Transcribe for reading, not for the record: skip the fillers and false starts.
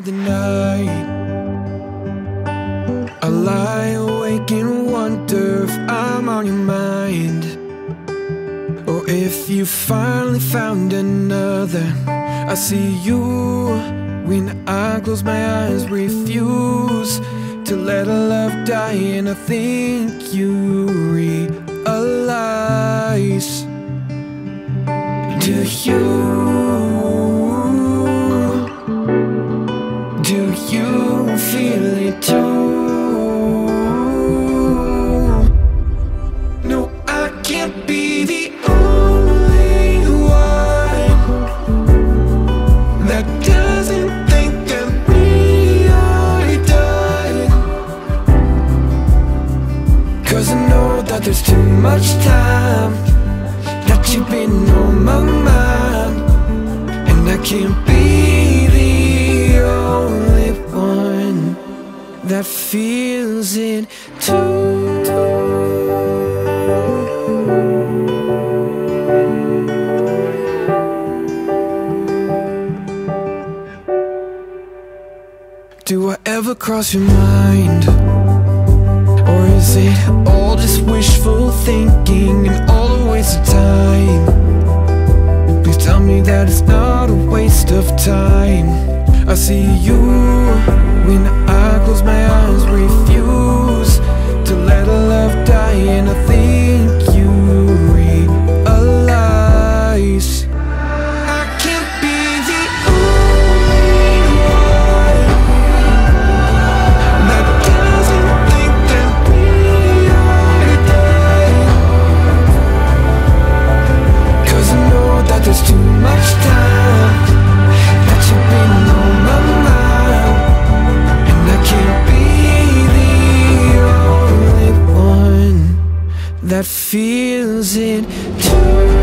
other night. I lie awake and wonder if I'm on your mind, or if you finally found another. I see you when I close my eyes, refuse to let our love die, and I think you realize. Do you feel it too? No, I can't be the only one that doesn't think that we are done. 'Cause I know that there's too much time, that you've been on my mind, and I can't be the only one that feels it too. Do I ever cross your mind? Or is it all just wishful thinking and all a waste of time? Please tell me that it's not a waste of time. I see you when I close my eyes, refuse to let our love die, and I think you realize. I can't be the only one that doesn't think that we are done. 'Cause I know that there's too much time, that you've been on my mind, and I can't be the only one that feels it too.